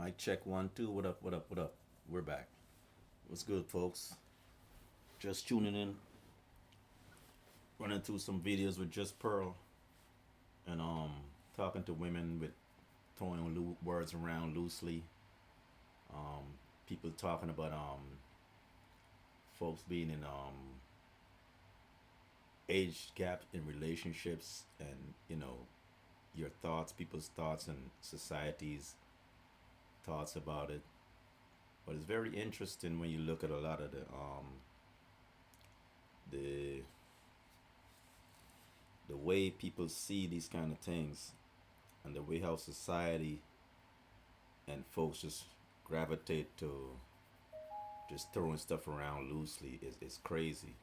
Mic check one, two. What up, what up, what up? We're back. What's good, folks? Just tuning in, running through some videos with Just Pearl and talking to women with throwing words around loosely. Um People talking about folks being in age gap in relationships and your thoughts, people's thoughts and society's thoughts about it. But it's very interesting when you look at a lot of the the way people see these kind of things and the way how society and folks just gravitate to just throwing stuff around loosely is crazy.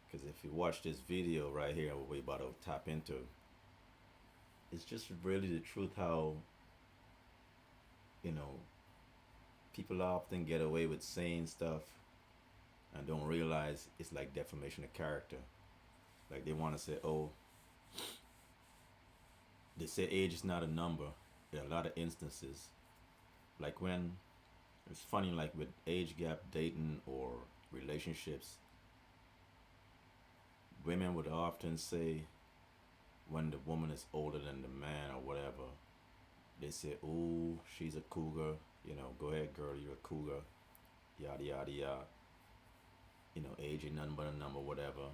Because if you watch this video right here, what we about to tap into, it's just really the truth how you know people often get away with saying stuff and don't realize it's like defamation of character. Like they want to say, oh, they say age is not a number in a lot of instances. Like when it's funny, like with age gap dating or relationships, women would often say when the woman is older than the man or whatever, they say, "Ooh, she's a cougar." Go ahead, girl, you're a cougar. Yada yada yada. Age ain't nothing but a number, whatever.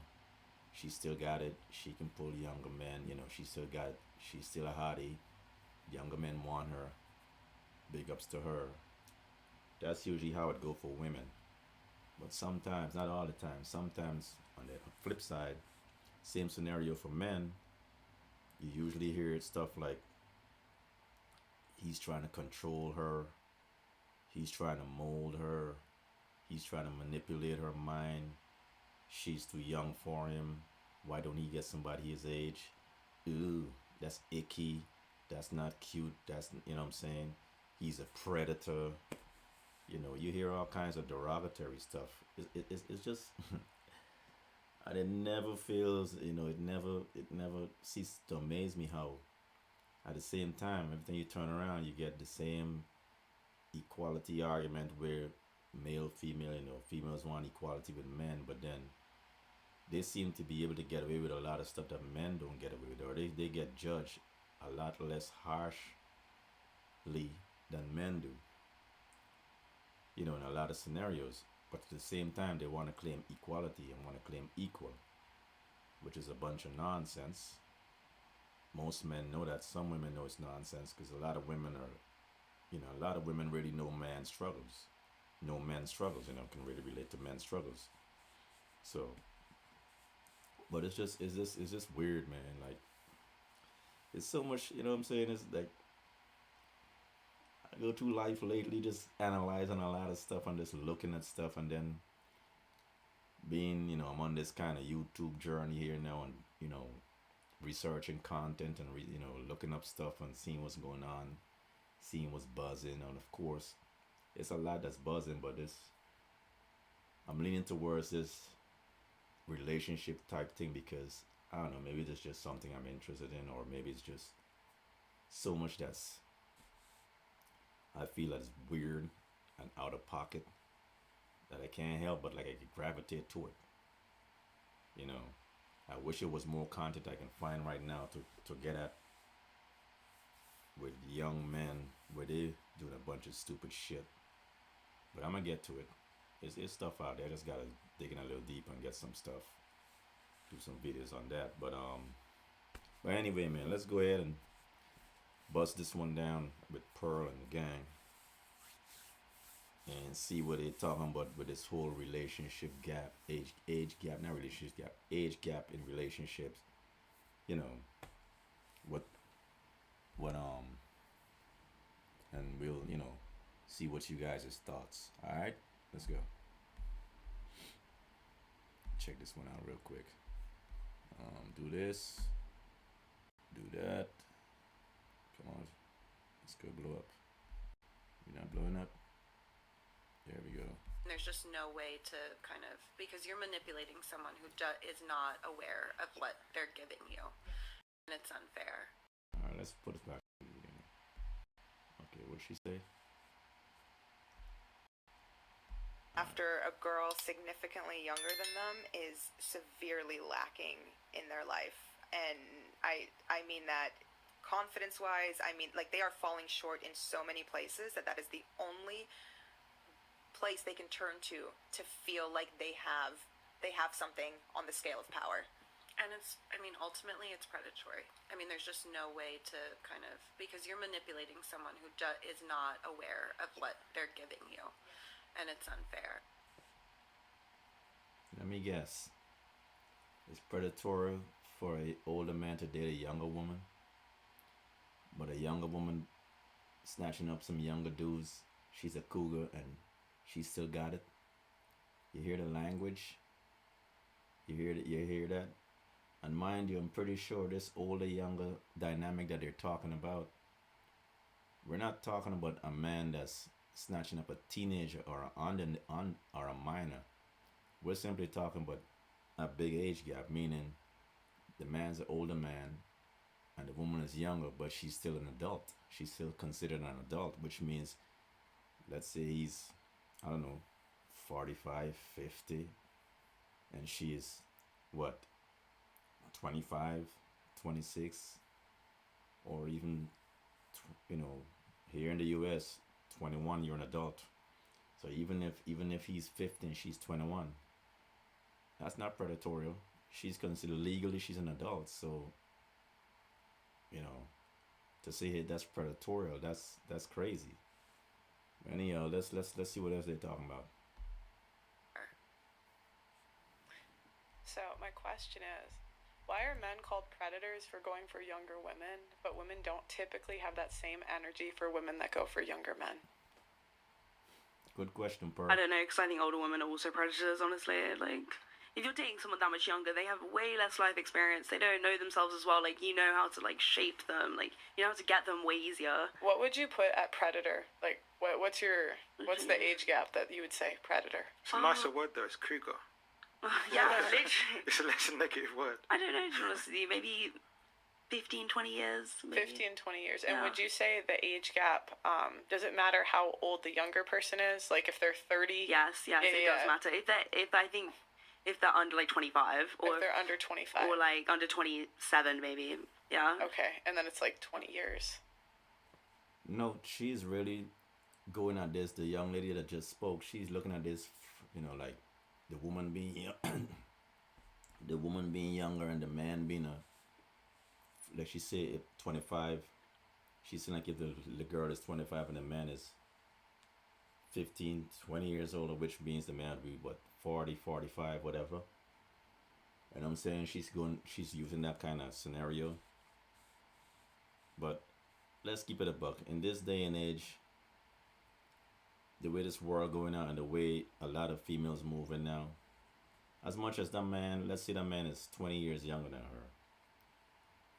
She still got it. She can pull younger men. She still got it. She's still a hottie. Younger men want her. Big ups to her. That's usually how it go for women. But sometimes, not all the time, sometimes on the flip side, same scenario for men, you usually hear stuff like he's trying to control her, he's trying to mold her, he's trying to manipulate her mind, she's too young for him, why don't he get somebody his age? Ooh, that's icky, that's not cute, that's, you know what I'm saying? He's a predator. You hear all kinds of derogatory stuff. It's just and it never feels, it never ceases to amaze me how at the same time everything you turn around you get the same equality argument where male, female, females want equality with men, but then they seem to be able to get away with a lot of stuff that men don't get away with, or they get judged a lot less harshly than men do, in a lot of scenarios. But at the same time, they want to claim equality and want to claim equal, which is a bunch of nonsense. Most men know that. Some women know it's nonsense because a lot of women really know man's struggles. Know men's struggles, can really relate to men's struggles. So, but it's just weird, man. Like, it's so much, what I'm saying? It's like, I go through life lately just analyzing a lot of stuff and just looking at stuff and then being, I'm on this kind of YouTube journey here now and, researching content and, looking up stuff and seeing what's going on, seeing what's buzzing. And of course, it's a lot that's buzzing, but I'm leaning towards this relationship type thing because I don't know, maybe it's just something I'm interested in, or maybe it's just so much that's I feel that's weird and out of pocket that I can't help but like I could gravitate to it. You know, I wish it was more content I can find right now to get at with young men where they doing a bunch of stupid shit. But I'm gonna get to it. It's stuff out there. I just gotta dig in a little deep and get some stuff. Do some videos on that. But anyway, man, let's go ahead and bust this one down with Pearl and the gang and see what they're talking about with this whole relationship gap, age gap, not relationship gap, age gap in relationships. You know what what and we'll see what you guys' thoughts. All right, let's go. Check this one out real quick. Do this, do that. Come on, let's go blow up. You're not blowing up. There we go. There's just no way to kind of, because you're manipulating someone who is not aware of what they're giving you, and it's unfair. All right, let's put it back. Okay, What'd she say? After a girl significantly younger than them is severely lacking in their life. And I mean that confidence wise, I mean like they are falling short in so many places that is the only place they can turn to feel like they have something on the scale of power. And it's, I mean, ultimately it's predatory. I mean, there's just no way to kind of, because you're manipulating someone who is not aware of what they're giving you. And it's unfair. Let me guess. It's predatory for a older man to date a younger woman, but a younger woman snatching up some younger dudes. She's a cougar and she still got it. You hear the language? You hear that? And mind you, I'm pretty sure this older younger dynamic that they're talking about, we're not talking about a man that's snatching up a teenager or or a minor. We're simply talking about a big age gap, meaning the man's an older man and the woman is younger, but she's still an adult. She's still considered an adult, which means, let's say he's, I don't know, 45, 50, and she is, what, 25, 26, or even, here in the US, 21, you're an adult. So even if he's 50 and she's 21, that's not predatory. She's considered legally, she's an adult. So, to say hey, that's predatory, that's crazy. Anyhow, let's see what else they're talking about. So my question is, why are men called predators for going for younger women, but women don't typically have that same energy for women that go for younger men? Good question, Pearl. I don't know, because I think older women are also predators, honestly. Like, if you're dating someone that much younger, they have way less life experience. They don't know themselves as well. Like, you know how to, like, shape them. Like, you know how to get them way easier. What would you put at predator? Like, what's the age gap that you would say predator? It's a nicer word, though. It's cougar. Yeah, literally. It's a less negative word. I don't know, to be honest with you. Maybe 15, 20 years. Maybe. 15, 20 years. And Yeah. would you say the age gap, does it matter how old the younger person is? Like, if they're 30? Yes, it does matter. If they're under, like, 25. Or if they're under 25. Or, like, under 27, maybe. Yeah. Okay, and then it's, like, 20 years. No, she's really going at this. The young lady that just spoke, she's looking at this, like the woman being the woman being younger and the man being like she said, 25. She's saying like if the girl is 25 and the man is 15, 20 years older, which means the man would be what, 40, 45, whatever. And I'm saying she's using that kind of scenario. But let's keep it a buck. In this day and age, the way this world going on and the way a lot of females moving now, as much as that man, let's say that man is 20 years younger than her,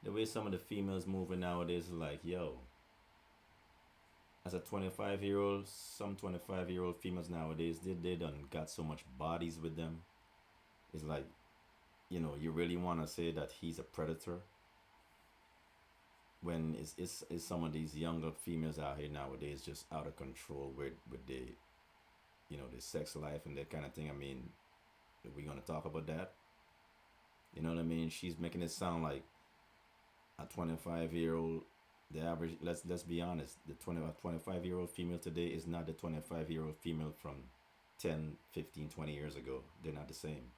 the way some of the females moving nowadays is like, yo, as a 25-year-old, some 25-year-old females nowadays, they done got so much bodies with them. It's like, you really want to say that he's a predator when it's some of these younger females out here nowadays just out of control with the the sex life and that kind of thing. I mean, are we gonna talk about that? You know what I mean? She's making it sound like a 25-year-old, the average, let's be honest, the 25-year-old female today is not the 25-year-old female from 10, 15, 20 years ago. They're not the same.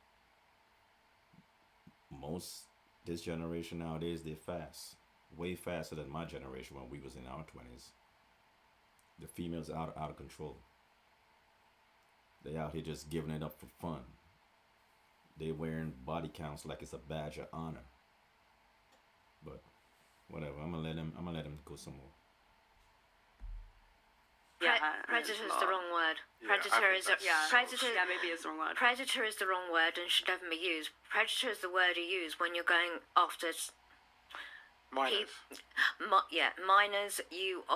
Most this generation nowadays, they're fast, way faster than my generation when we was in our 20s. The females out of control. They out here just giving it up for fun. They wearing body counts like it's a badge of honor. But whatever, I'm gonna let him go some more. Predator is the wrong word. Maybe it's the wrong word. Predator is the wrong word and should never be used. Predator is the word you use when you're going after Minors. minors. You're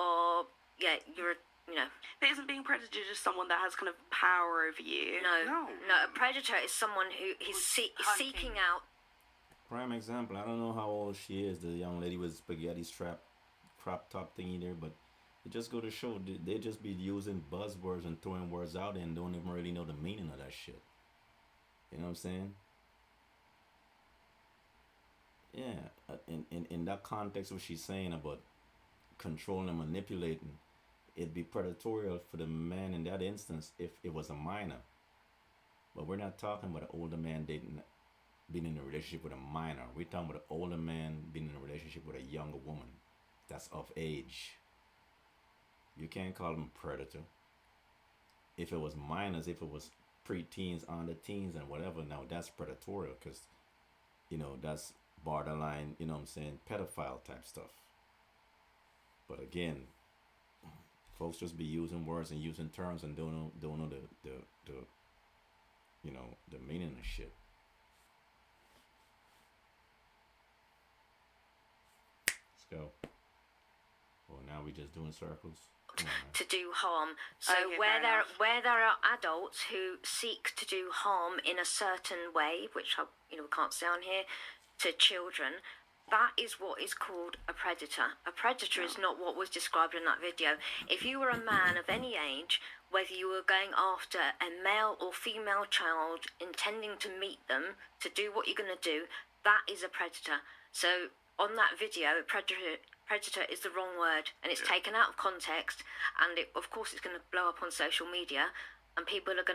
But isn't being predator just someone that has kind of power over you? No. A predator is someone who is seeking out. Prime example, I don't know how old she is, the young lady with spaghetti strap crop top thingy there, but It just go to show they just be using buzzwords and throwing words out and don't even really know the meaning of that shit. You know what I'm saying? Yeah, in that context, what she's saying about controlling and manipulating, it'd be predatorial for the man in that instance if it was a minor. But we're not talking about an older man dating, being in a relationship with a minor. We're talking about an older man being in a relationship with a younger woman that's of age. You can't call them predator. If it was minors, if it was pre-teens, under teens, and whatever, now that's predatorial because, that's borderline, what I'm saying, pedophile type stuff. But again, folks just be using words and using terms and don't know the the meaning of shit. Let's go. Well, now we just doing circles. Come on, man. To do harm. So Okay, where fair there are adults who seek to do harm in a certain way, which we can't say on here, to children, that is what is called a predator. A predator is not what was described in that video. If you were a man of any age, whether you were going after a male or female child, intending to meet them, to do what you're going to do, that is a predator. So on that video, predator is the wrong word, and it's taken out of context, and of course it's going to blow up on social media, and people are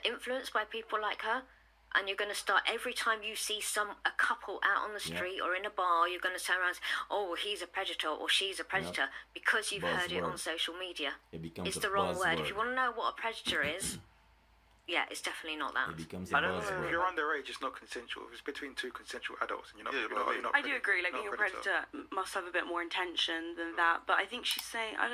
influenced by people like her. And you're going to start, every time you see a couple out on the street or in a bar, you're going to turn around and say, oh, he's a predator or she's a predator, because you've heard it on social media. It's the wrong word. If you want to know what a predator is, yeah, it's definitely not that. It becomes a I don't know if buzzword. you're underage, it's not consensual. If it's between two consensual adults, and you're not, Yeah, you're not, but you're not I do agree. Like, being a predator must have a bit more intention than that. But I think she's saying, I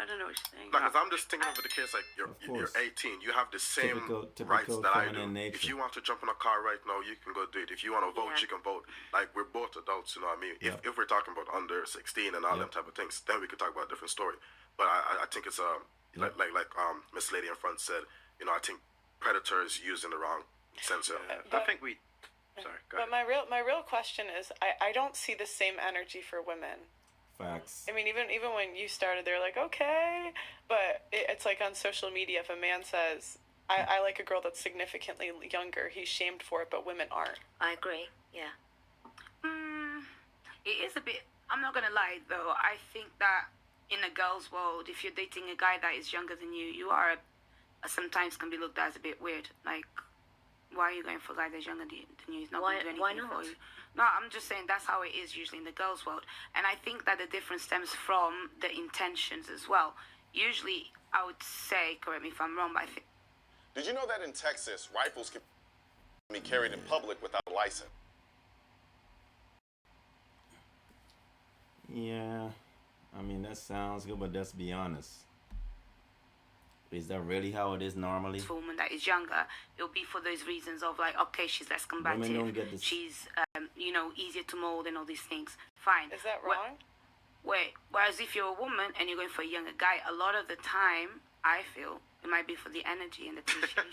don't know what she's saying. Like, 'cause I'm just thinking of the case, like, you're course. 18, you have the same Typical rights that I do. feminine nature. If you want to jump in a car right now, you can go do it. If you want to vote, Yeah. you can vote. Like, we're both adults, you know what I mean? Yeah. If we're talking about under 16 and all them type of things, then we could talk about a different story. But I think it's, like Miss Lady in front said, I think predator is used in the wrong sense. I think we. Sorry, go But ahead. my real question is, I don't see the same energy for women. Facts. I mean, even when you started, they're like, okay, but it's like on social media, if a man says, I like a girl that's significantly younger, he's shamed for it, but women aren't. I agree, yeah. It is a bit. I'm not gonna lie though. I think that in a girl's world, if you're dating a guy that is younger than you, you are sometimes can be looked at as a bit weird. Like, why are you going for a guy that's younger than you? He's not going to do anything Why not? for you. No, I'm just saying that's how it is usually in the girls' world, and I think that the difference stems from the intentions as well. Usually, I would say, correct me if I'm wrong, but I think. Did you know that in Texas, rifles can be carried in public without a license? Yeah, I mean that sounds good, but let's be honest. Is that really how it is normally? For a woman that is younger, it'll be for those reasons of like, okay, she's less combative, Women don't get this. she's easier to mold and all these things. Fine. Is that wrong? Whereas if you're a woman and you're going for a younger guy, a lot of the time, I feel it might be for the energy and the appreciation.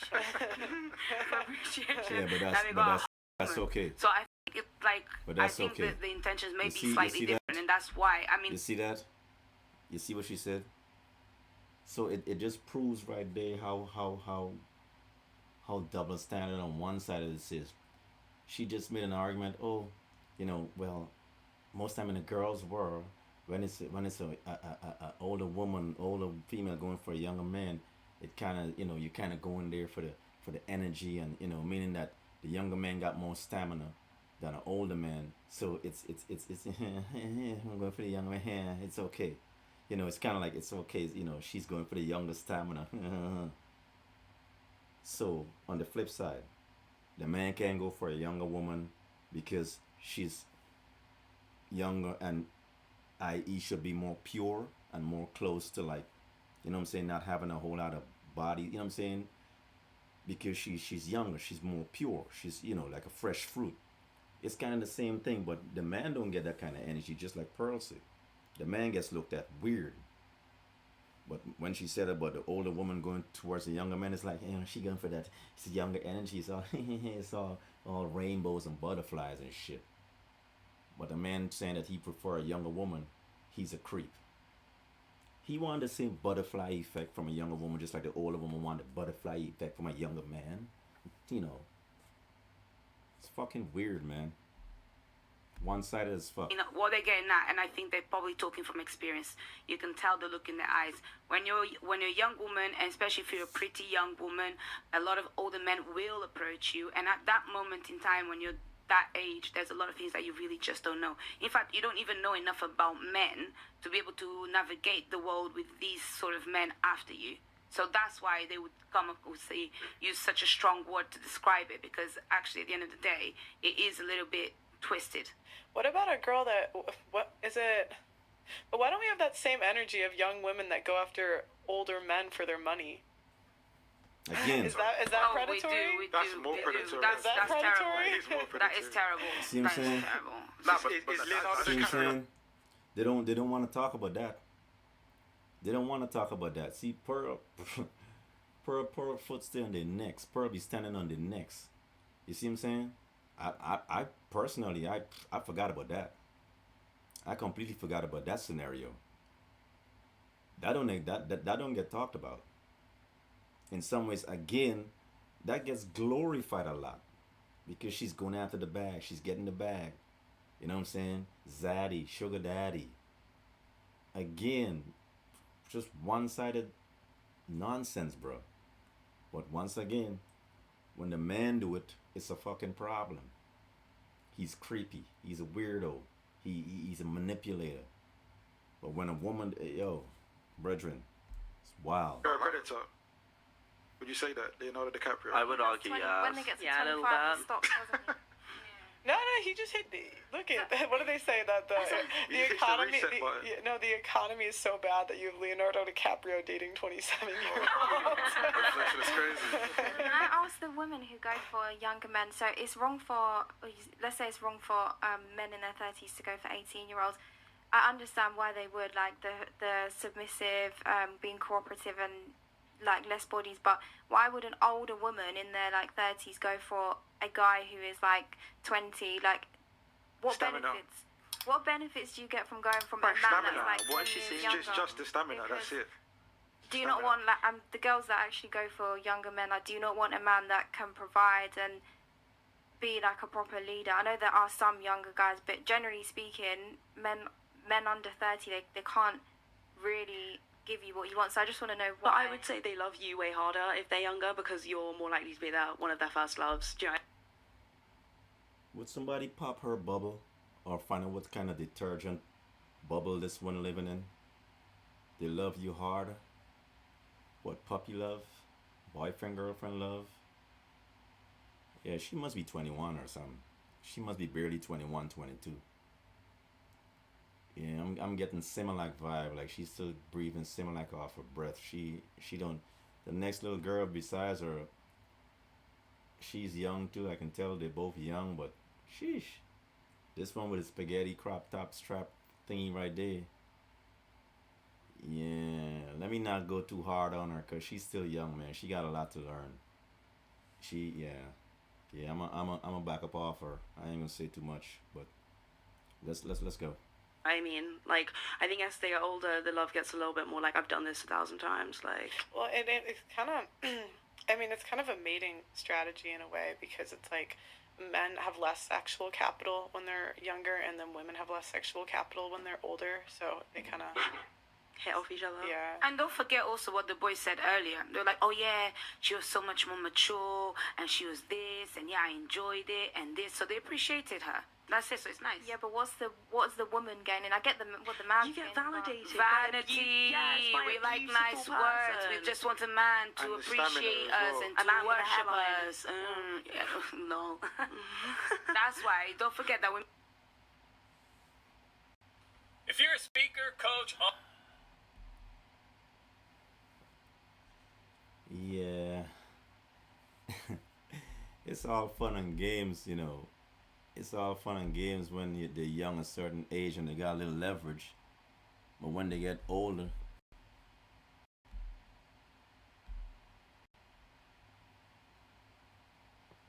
For appreciation. Yeah, Let me go out. that's okay. So I think it's like, But I that's think okay. that the intentions may You be see slightly that? different, and that's why. I mean, You see that? You see what she said? So it just proves right there how double standard on one side of this is. She just made an argument. Oh, well, most time in a girl's world, when it's a older woman, older female going for a younger man, it kind of you kind of go in there for the energy and meaning that the younger man got more stamina than an older man. So it's I'm going for the younger man. It's okay. It's kind of like it's okay. She's going for the younger stamina. So on the flip side, the man can go for a younger woman because she's younger and i.e. should be more pure and more close to like, not having a whole lot of body, because she's younger, she's more pure, she's like a fresh fruit. It's kind of the same thing, but the man don't get that kind of energy, just like Pearl said. The man gets looked at weird. But when she said about the older woman going towards the younger man, it's like, she going for that. It's younger energy. It's all, it's all rainbows and butterflies and shit. But the man saying that he prefer a younger woman, he's a creep. He wanted the same butterfly effect from a younger woman, just like the older woman wanted the butterfly effect from a younger man. You know, it's fucking weird, man. One-sided as fuck. You know what they're getting at, and I think they're probably talking from experience. You can tell the look in their eyes when you're a young woman, and especially if you're a pretty young woman. A lot of older men will approach you, and at that moment in time, when you're that age, there's a lot of things that you really just don't know. In fact, you don't even know enough about men to be able to navigate the world with these sort of men after you. So that's why they would come up with use such a strong word to describe it, because actually at the end of the day, it is a little bit twisted. What about a girl that, what is it? But why don't we have that same energy of young women that go after older men for their money? Again, Is that Oh, predatory? we That's do. more predatory. That's Is that terrible. predatory? It is more That is predatory. terrible. See what I'm That is saying? terrible. Nah, but Is Leonardo see what I'm DiCaprio. saying? They don't want to talk about that. They don't want to talk about that. See, Pearl foot stay on their necks. Pearl be standing on their necks. You see what I'm saying? I personally, I forgot about that. I completely forgot about that scenario. That don't get talked about. In some ways, again, that gets glorified a lot because she's going after the bag. She's getting the bag. You know what I'm saying? Zaddy, sugar daddy. Again, just one-sided nonsense, bro. But once again, when the man do it, it's a fucking problem. He's creepy. He's a weirdo. He's a manipulator. But when a woman, yo, brethren, it's wild. You're a predator. Would you say that, Leonardo DiCaprio? I would argue, When they get to Yeah, a little 25, bit. it stops, doesn't it? No, he just hit the. Look at what do they say that the He hits the economy? reset button. The economy is so bad that you have Leonardo DiCaprio dating 27-year-olds. Inflation is crazy. I ask the women who go for younger men. So it's wrong for, let's say it's wrong for men in their 30s to go for 18-year-olds. I understand why they would, like the submissive, being cooperative and like less bodies. But why would an older woman in their like 30s go for a guy who is like 20? Like, what Stamina. benefits? What benefits do you get from going from a Right, man stamina. that's like What 10 she years sees, younger? just the stamina. That's Because it. Do you not Stamina. want like the girls that actually go for younger men? Like, do you not want a man that can provide and be like a proper leader? I know there are some younger guys, but generally speaking, men under 30, they can't really give you what you want. So I just want to know But why. I would say they love you way harder if they're younger because you're more likely to be one of their first loves. Do you know? Would somebody pop her bubble or find out what kind of detergent bubble this one living in? They love you harder? What, puppy love? Boyfriend, girlfriend love? Yeah, she must be 21 or something. She must be barely 21, 22. Yeah, I'm getting Similac vibe. Like she's still breathing Similac off her breath. She don't. The next little girl besides her, she's young too. I can tell they're both young, but sheesh. This one with a spaghetti crop top strap thingy right there. Yeah, let me not go too hard on her because she's still young, man. She got a lot to learn. Yeah. I'm a back up off her. I ain't gonna say too much, but let's go. I mean, like, I think as they get older, the love gets a little bit more like, I've done this 1,000 times, like. Well, it's kind of, I mean, it's kind of a mating strategy in a way because it's like men have less sexual capital when they're younger, and then women have less sexual capital when they're older. So they kind of hit off each other. Yeah. And don't forget also what the boys said earlier. They're like, oh yeah, she was so much more mature, and she was this, and yeah, I enjoyed it, and this. So they appreciated her. That's it. So it's nice. Yeah, but what's the woman gaining? I get what the man. You get gaining, but- validated. Vanity. by We a like beautiful nice words. We person. just want a man to And the stamina appreciate as us well. and A to man with a worship hairline. us. Yeah, no. That's why. Don't forget that we. If you're a speaker, coach, Yeah. It's all fun and games, you know. It's all fun and games when they're young a certain age and they got a little leverage. But when they get older,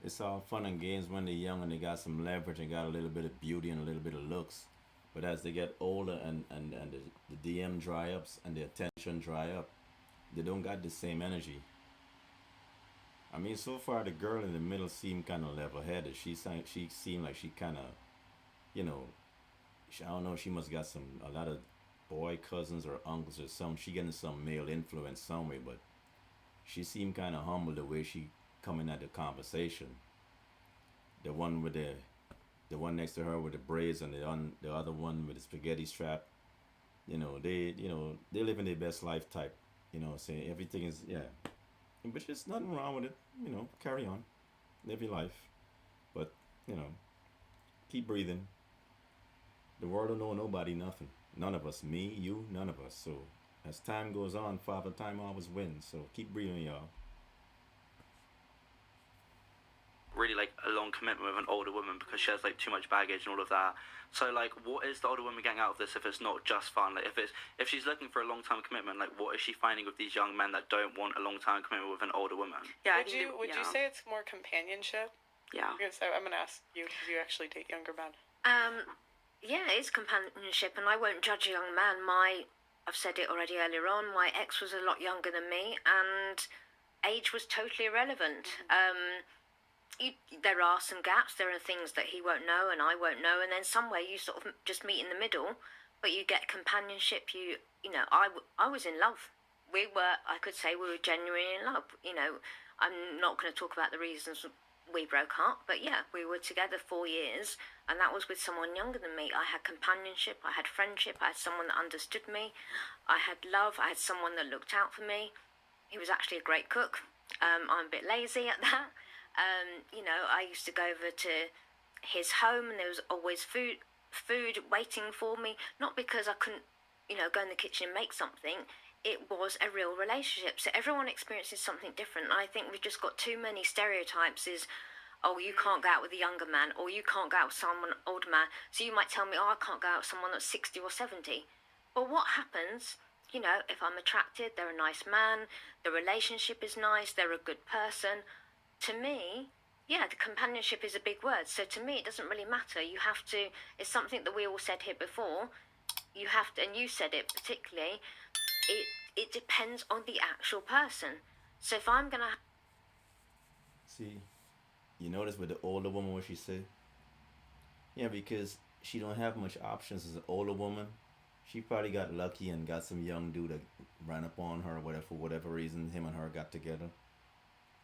it's all fun and games when they're young and they got some leverage and got a little bit of beauty and a little bit of looks. But as they get older and the DM dry ups and the attention dry up, they don't got the same energy. I mean, so far the girl in the middle seemed kind of level-headed. She seemed like she kind of, you know, I don't know. She must got a lot of boy cousins or uncles or something. She getting some male influence somewhere, but she seemed kind of humble the way she coming at the conversation. The one with the one next to her with the braids and the other one with the spaghetti strap. They living their best life type. Saying everything is, yeah, but there's nothing wrong with it. Carry on, live your life, but keep breathing. The world don't know nobody nothing. None of us, me, you, none of us. So as time goes on, Father Time always wins. So keep breathing, y'all. Really like a long commitment with an older woman because she has like too much baggage and all of that. So like, what is the older woman getting out of this if it's not just fun? Like, if she's looking for a long time commitment, like what is she finding with these young men that don't want a long time commitment with an older woman? Yeah. Would you say it's more companionship? Yeah. Because I'm gonna ask you because you actually date younger men. Yeah, it's companionship, and I won't judge a young man. I've said it already earlier on, my ex was a lot younger than me, and age was totally irrelevant. There are some gaps, there are things that he won't know and I won't know, and then somewhere you sort of just meet in the middle, but you get companionship. I was in love. I could say we were genuinely in love. I'm not going to talk about the reasons we broke up, but yeah, we were together 4 years, and that was with someone younger than me. I had companionship, I had friendship, I had someone that understood me, I had love, I had someone that looked out for me. He was actually a great cook. I'm a bit lazy at that. I used to go over to his home, and there was always food waiting for me, not because I couldn't, go in the kitchen and make something. It was a real relationship. So everyone experiences something different. And I think we've just got too many stereotypes oh, you can't go out with a younger man, or you can't go out with someone older man. So you might tell me, oh, I can't go out with someone that's 60 or 70. But what happens, if I'm attracted, they're a nice man, the relationship is nice, they're a good person. To me, yeah, the companionship is a big word. So to me, it doesn't really matter. You have to, it's something that we all said here before. You have to, and you said it particularly, it depends on the actual person. So if I'm gonna see, you notice with the older woman what she said? Yeah, because she don't have much options as an older woman. She probably got lucky and got some young dude that ran up on her or whatever, for whatever reason him and her got together.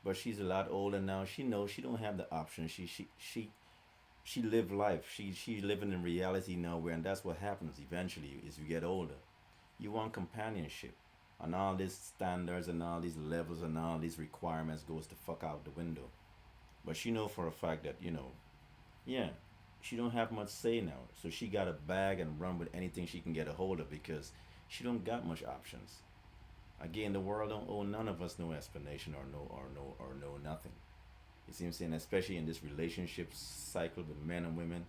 But she's a lot older now. She knows she don't have the option. She live life. She living in reality now, and that's what happens eventually as you get older. You want companionship, and all these standards and all these levels and all these requirements goes the fuck out the window. But she know for a fact that yeah, she don't have much say now. So she got a bag and run with anything she can get a hold of because she don't got much options. Again, the world don't owe none of us no explanation or no nothing. You see what I'm saying? Especially in this relationship cycle with men and women.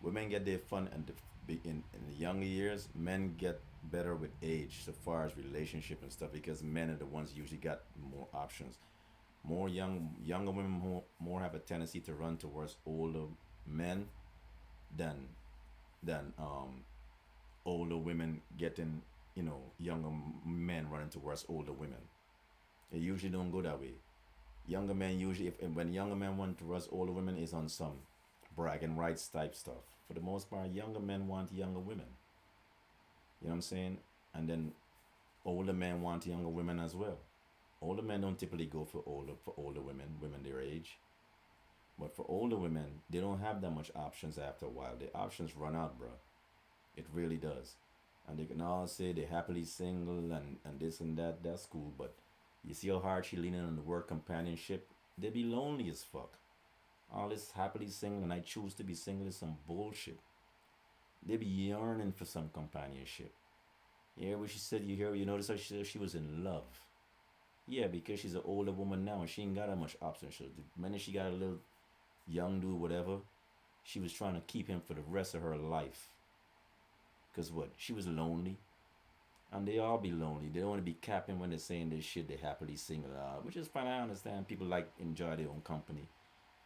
Women get their fun and in the younger years. Men get better with age so far as relationship and stuff because men are the ones usually got more options. Younger women more have a tendency to run towards older men than older women getting younger men running towards older women. It usually don't go that way. Younger men usually, when younger men want towards older women, is on some bragging rights type stuff. For the most part, younger men want younger women. You know what I'm saying? And then older men want younger women as well. Older men don't typically go for older women their age. But for older women, they don't have that much options after a while. The options run out, bro. It really does. And they can all say they're happily single and this and that. That's cool, but you see how hard she leaning on the word companionship? They be lonely as fuck. All this happily single and I choose to be single is some bullshit. They be yearning for some companionship. You hear what she said? You notice how she said she was in love. Yeah, because she's an older woman now and she ain't got that much options. So the minute she got a little young dude, whatever, she was trying to keep him for the rest of her life. Because what? She was lonely. And they all be lonely. They don't want to be capping when they're saying this shit. They're happily single. Which is fine. I understand. People enjoy their own company.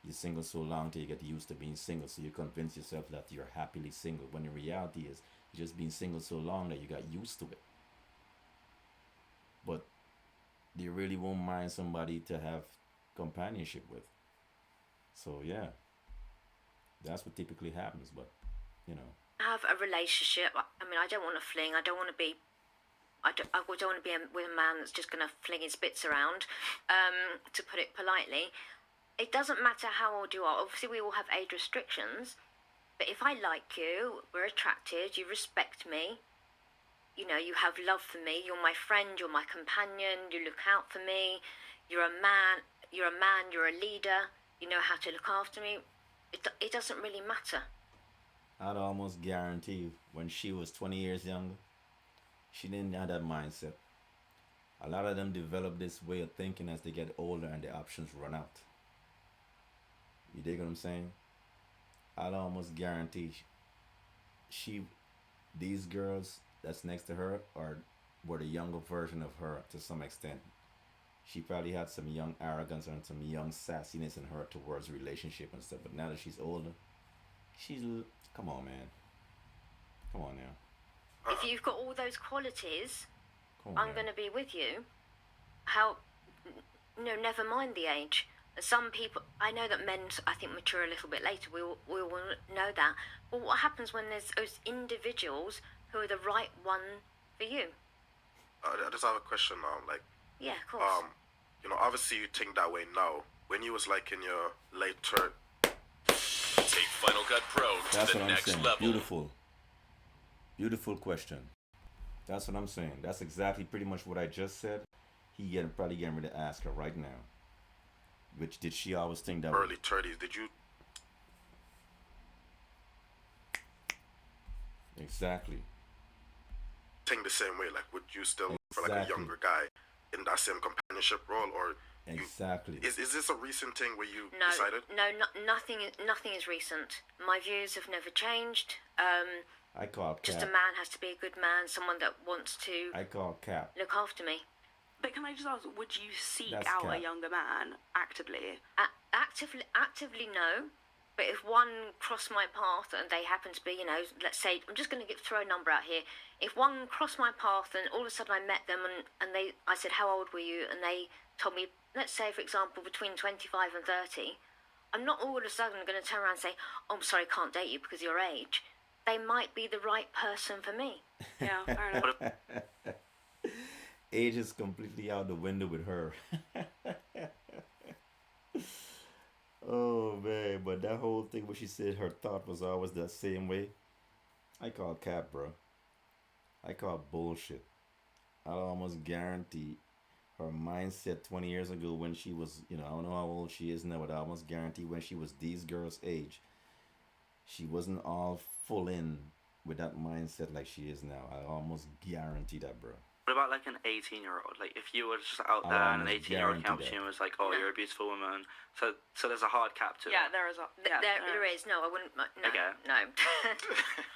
you're single so long till you get used to being single, so you convince yourself that you're happily single, when the reality is you're just being single so long that you got used to it. But you really won't mind somebody to have companionship with. So yeah, that's what typically happens. But you know, Have a relationship. I mean, I don't want to fling. I don't want to be. I don't want to be with a man that's just going to fling his bits around, to put it politely. It doesn't matter how old you are. Obviously, we all have age restrictions. But if I like you, we're attracted, you respect me, you know, you have love for me, you're my friend, you're my companion, you look out for me, you're a man, you're a leader, you know how to look after me, it doesn't really matter. I'd almost guarantee you, when she was 20 years younger, she didn't have that mindset. A lot of them develop this way of thinking as they get older and the options run out. You dig what I'm saying? I'd almost guarantee these girls that's next to her were the younger version of her to some extent. She probably had some young arrogance and some young sassiness in her towards relationship and stuff. But now that she's older, come on, man. Come on now. If you've got all those qualities, Come on, I'm man. going to be with you. Never mind the age. Some people, I know that men, I think, mature a little bit later. We all know that. But what happens when there's those individuals who are the right one for you? I just have a question now. Like, Yeah, of course. you know, obviously you think that way now. When you was like in your late third, Take Final Cut Pro to That's the what I'm next saying. level. Beautiful question. That's what I'm saying. That's exactly pretty much what I just said. Probably getting ready to ask her right now. Which did she always think that? early 30s, did you Exactly. think the same way? Like, would you still look for like a Exactly. younger guy in that same companionship role, or Exactly. is this a recent thing where you No, decided? nothing is recent. My views have never changed. I call Just a Cap. man has to be a good man, someone that wants to I call Cap. look after me. But can I just ask, would you seek That's out a cap. younger man actively? Actively no, but if one crossed my path and they happen to be, you know, let's say, I'm just going to throw a number out here. If one crossed my path and all of a sudden I met them and I said, how old were you? And they told me, let's say, for example, between 25 and 30, I'm not all of a sudden going to turn around and say, oh, I'm sorry, I can't date you because of your age. They might be the right person for me. Yeah, fair enough. Age is completely out the window with her. Oh man, but that whole thing where she said her thought was always that same way, I call cap, bro. I call bullshit. I'll almost guarantee her mindset 20 years ago when she was, you know, I don't know how old she is now, but I almost guarantee when she was these girls' age, she wasn't all full in with that mindset like she is now. I almost guarantee that, bro. What about like an 18-year-old? Like if you were just out I there and an almost 18-year-old came up guarantee to you that. and was like, "Oh, No. you're a beautiful woman," so there's a hard cap to Yeah, it. there is a. There Yeah, is. No, I wouldn't. No. Okay. No.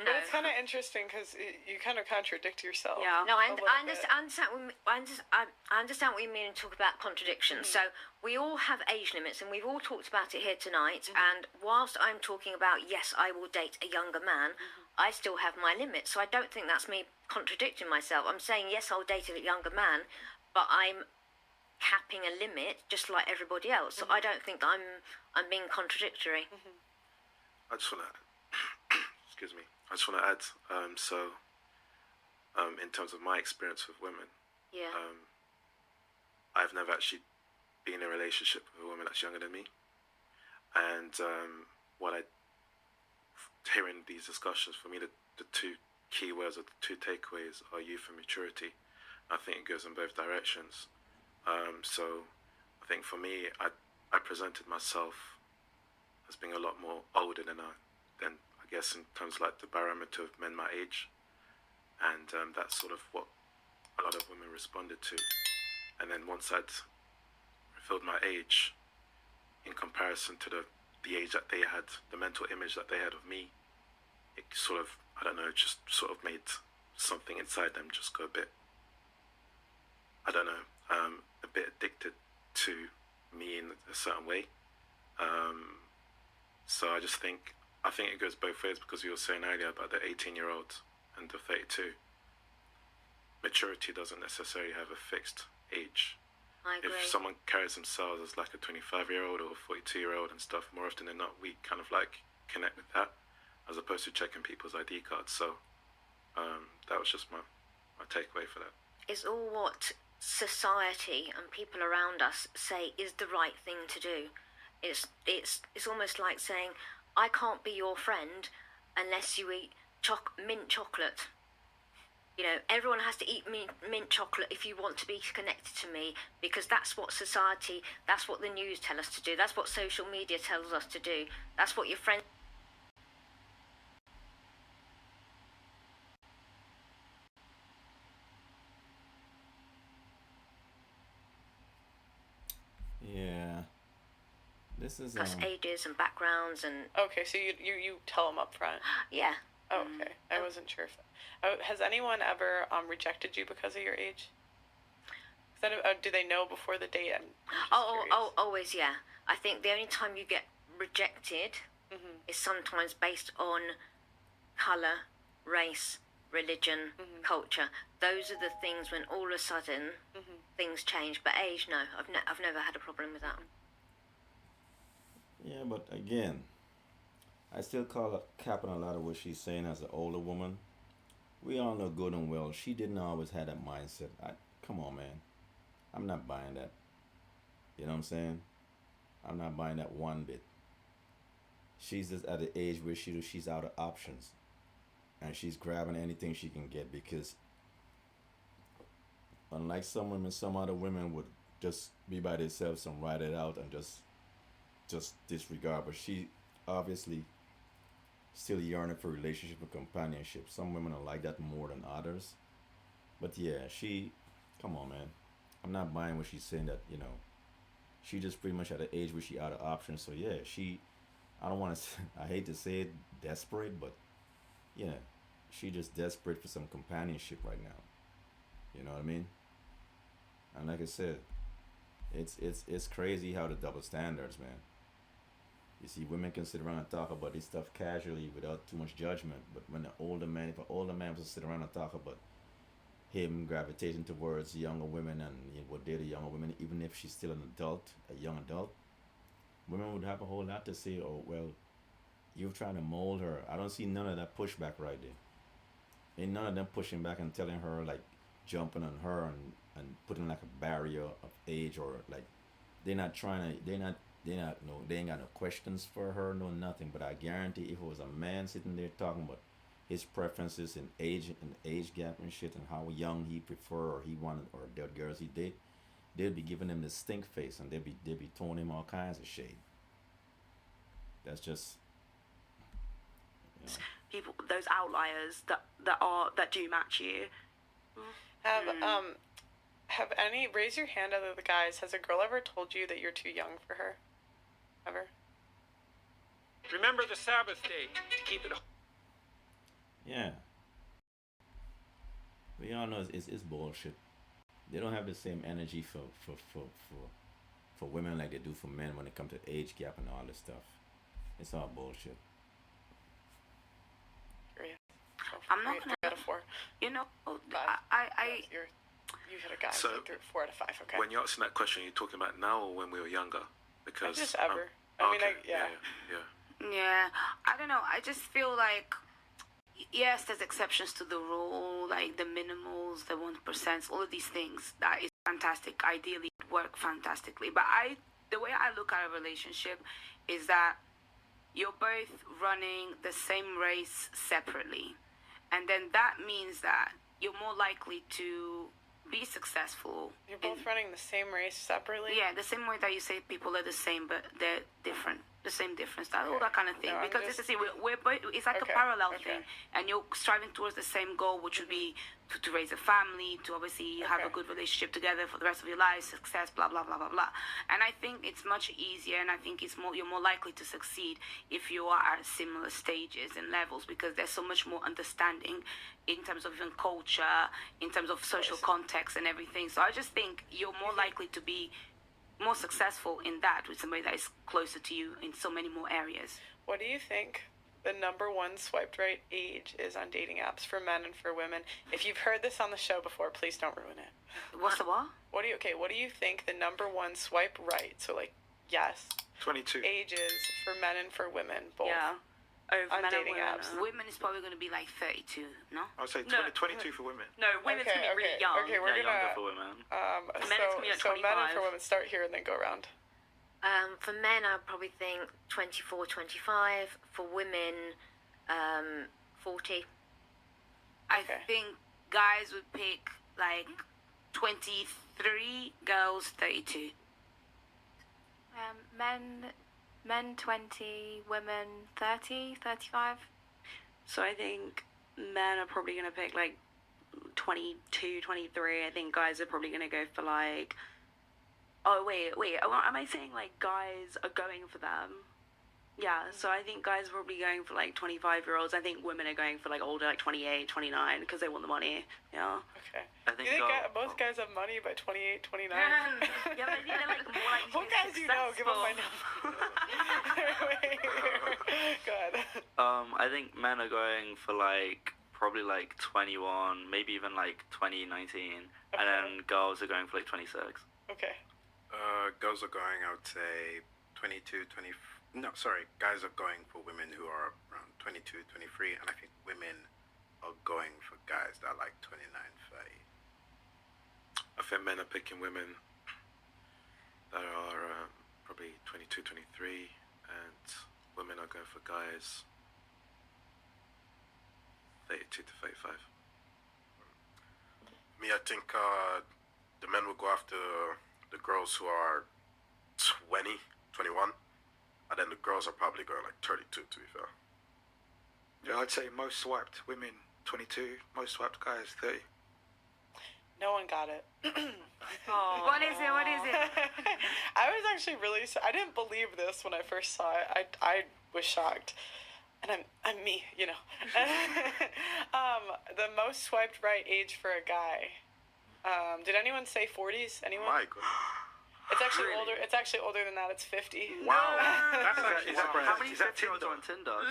But it's kind of interesting because you kind of contradict yourself. Yeah. No, a little I bit. understand. I understand what you mean and talk about contradictions. So we all have age limits, and we've all talked about it here tonight. And whilst I'm talking about yes, I will date a younger man, I still have my limits. So I don't think that's me contradicting myself. I'm saying yes, I'll date a younger man, but I'm capping a limit just like everybody else. So I don't think I'm being contradictory. I just wanna excuse me. I just wanna add. In terms of my experience with women, Yeah. I've never actually been in a relationship with a woman that's younger than me, and what I hearing these discussions, for me, the two key words or the two takeaways are youth and maturity. I think it goes in both directions. So I think for me, I presented myself as being a lot more older than I guess in terms of like the barometer of men my age, and that's sort of what a lot of women responded to. And then once I'd revealed my age in comparison to the age that they had, the mental image that they had of me, it sort of, I don't know, just sort of made something inside them just go a bit, I don't know, a bit addicted to me in a certain way. So I think it goes both ways, because you were saying earlier about the 18-year-old and the 32. Maturity doesn't necessarily have a fixed age. I agree. If someone carries themselves as like a 25-year-old or a 42-year-old and stuff, more often than not, we kind of like connect with that, as opposed to checking people's ID cards. So that was just my takeaway for that. It's all what society and people around us say is the right thing to do. It's almost like saying, I can't be your friend unless you eat mint chocolate. You know, everyone has to eat mint chocolate if you want to be connected to me, because that's what society, that's what the news tell us to do, that's what social media tells us to do, that's what your friends... Yeah. This is us ages and backgrounds and... Okay, so you tell them up front. Yeah. Oh, okay. I wasn't sure if... has anyone ever rejected you because of your age? Do they know before the date? Always, yeah. I think the only time you get rejected is sometimes based on colour, race, religion, culture. Those are the things when all of a sudden things change. But age, no. I've never had a problem with that. Yeah, but again, I still call cap on a lot of what she's saying as an older woman. We all know good and well she didn't always have that mindset. Come on, man. I'm not buying that. You know what I'm saying? I'm not buying that one bit. She's just at an age where she's out of options. And she's grabbing anything she can get, because unlike some women, some other women would just be by themselves and ride it out and just disregard. But she obviously still yearning for relationship and companionship. Some women are like that more than others. But yeah, come on, man. I'm not buying what she's saying, that, you know, she just pretty much at an age where she out of options. So yeah, I don't want to, I hate to say it, desperate, but yeah, she just desperate for some companionship right now. You know what I mean? And like I said, it's crazy how the double standards, man. You see, women can sit around and talk about this stuff casually without too much judgment. But when if an older man was to sit around and talk about him gravitating towards younger women and would date a younger woman, even if she's still a young adult, women would have a whole lot to say. Oh, well, you're trying to mold her. I don't see none of that pushback right there. Ain't none of them pushing back and telling her, like, jumping on her and putting like a barrier of age, or like they ain't got no questions for her, no nothing. But I guarantee if it was a man sitting there talking about his preferences in age gap and shit, and how young he prefer or he wanted, or the girls he date, they'd be giving him the stink face, and they'd be throwing him all kinds of shade. That's just, you know. People, those outliers that do match you. Have any, raise your hand out of the guys, has a girl ever told you that you're too young for her? Ever? Remember the Sabbath day to keep it. Yeah. We all know it's bullshit. They don't have the same energy for women like they do for men when it comes to age gap and all this stuff. It's all bullshit. I'm not gonna. 3 out of 4. You know, You hit a guy. So, 4 out of 5. Okay. When you're asking that question, you're talking about now or when we were younger? Because just ever. Yeah, I don't know. I just feel like, yes, there's exceptions to the rule, like the minimals, the 1%, all of these things. That is fantastic. Ideally, it would work fantastically. But the way I look at a relationship is that you're both running the same race separately. And then that means that you're more likely to be successful. You're both running the same race separately? Yeah, the same way that you say people are the same, but they're different. The same difference, all that kind of thing. No, because we're both, it's like a parallel thing, and you're striving towards the same goal, which would be to raise a family, to obviously have a good relationship together for the rest of your life, success, blah blah blah blah blah. And I think it's much easier, and I think you're more likely to succeed if you are at similar stages and levels, because there's so much more understanding in terms of even culture, in terms of social context and everything. So I just think you're more likely to be more successful in that with somebody that is closer to you in so many more areas. What do you think the number one swiped right age is on dating apps for men and for women? If you've heard this on the show before, please don't ruin it. What's the what? What do you think the number one swipe right? So like, yes, 22. ages for men and for women both. Yeah. Over On men and dating women. apps. Women is probably going to be like 32, no? I would say No. 22 for women. No, women's Okay, gonna be really okay, young. okay, we're Yeah, younger gonna for women. For men, it's gonna be like so men and for 25. women, start here and then go around. For men, I'd probably think 24, 25. For women, 40. I Okay. think guys would pick like 23, girls 32. Men 20, women 30, 35. So I think men are probably gonna pick like 22, 23. I think guys are probably gonna go for like. Oh wait. Am I saying like guys are going for them? Yeah. So I think guys are probably going for like 25-year-olds. I think women are going for like older, like 28, 29, because they want the money. Yeah. Okay. I think You think girl- most guys have money by 28, 29? Yeah, but they're like more like. What guys do you know? Give them my number. Go ahead. I think men are going for like probably like 21, maybe even like 20, 19, and then girls are going for like 26. Okay. Girls are going, I would say, 22, 20. No, sorry. Guys are going for women who are around 22, 23, and I think women are going for guys that are like 29, 30. I think men are picking women that are probably 22, 23, and women are going for guys 32 to 35. Me, I think the men will go after the girls who are 20, 21, and then the girls are probably going like 32, to be fair. Yeah, I'd say most swiped women 22, most swiped guys 30. No one got it. What is it? What is it? I was actually really. I didn't believe this when I first saw it. I was shocked, and I'm me, you know. The most swiped right age for a guy. Did anyone say 40s? Anyone? My goodness. It's actually older. It's actually older than that. It's 50. Wow. That's actually Wow. How many Is that 50-year-olds Tinder? are on Tinder? No,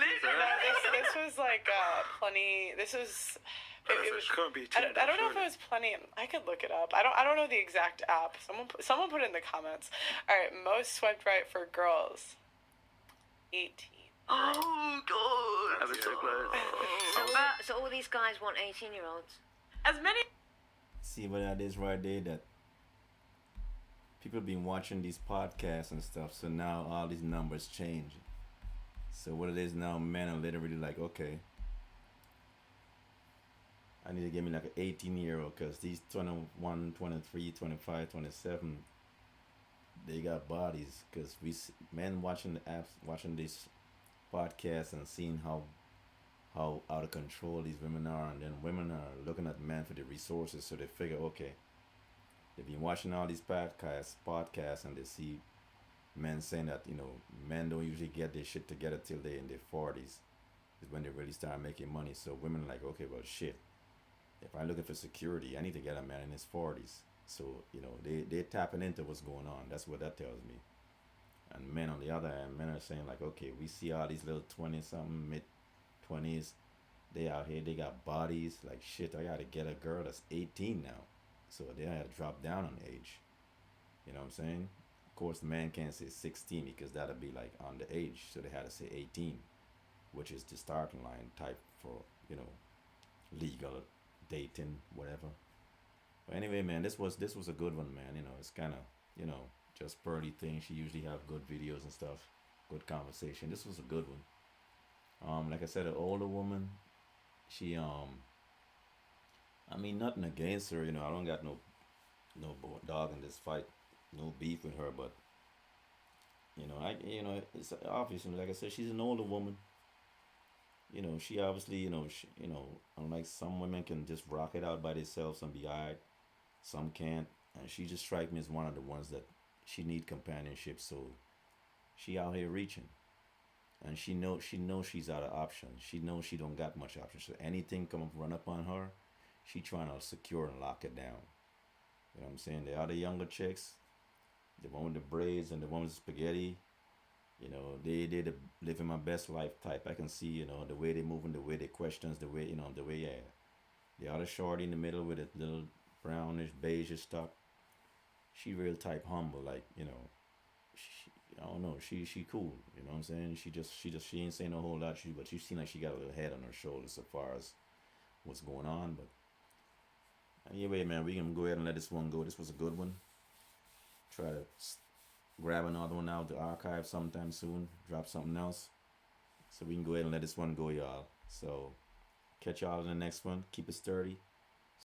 this was like plenty. This was. It was. Couldn't be I don't know if surely. it was plenty. I could look it up. I don't know the exact app. Someone put it in the comments. All right, most swiped right for girls. 18. Oh god! I was so close. So all these guys want 18-year-olds. As many. See what that is right there? That people been watching these podcasts and stuff, so now all these numbers change. So what it is now, men are literally like, okay, I need to give me like an 18-year-old, because these 21, 23, 25, 27, they got bodies. Because men watching the apps, watching these podcasts and seeing how out of control these women are, and then women are looking at men for the resources, so they figure, okay, they've been watching all these podcasts, and they see men saying that, you know, men don't usually get their shit together till they're in their 40s, is when they really start making money. So women are like, okay, well, shit, if I'm looking for security, I need to get a man in his 40s. So, you know, they're tapping into what's going on. That's what that tells me. And men, on the other hand, men are saying like, okay, we see all these little 20-something, mid-20s, they out here, they got bodies, like shit, I gotta get a girl that's 18 now. So they had to drop down on age. You know what I'm saying? Of course, the man can't say 16 because that'll be like on the age. So they had to say 18, which is the starting line type for, you know, legal dating, whatever. But anyway, man, this was a good one, man. You know, it's kind of, you know, just pearly thing. She usually have good videos and stuff, good conversation. This was a good one. Like I said, an older woman. She I mean, nothing against her. You know, I don't got no dog in this fight, no beef with her. But you know, it's obviously, like I said, she's an older woman. You know, she obviously, you know, unlike some women can just rock it out by themselves and be alright, some can't, and she just strikes me as one of the ones that she need companionship. So she out here reaching, and she knows she's out of options. She knows she don't got much options. So anything come up, run up on her, she trying to secure and lock it down. You know what I'm saying? The other younger chicks, the one with the braids and the one with the spaghetti. You know, they the living my best life type. I can see, you know, the way they moving, the way they questions, the way, you know, the way, yeah. The other shorty in the middle with a little brownish, beigeish stuff. She real type humble, like, you know, she, I don't know, she cool, you know what I'm saying? She ain't saying a whole lot, but she seem like she got a little head on her shoulders as far as what's going on. But anyway, man, we can go ahead and let this one go. This was a good one. Try to grab another one out the archive sometime soon. Drop something else. So we can go ahead and let this one go, y'all. So catch y'all in the next one. Keep it sturdy.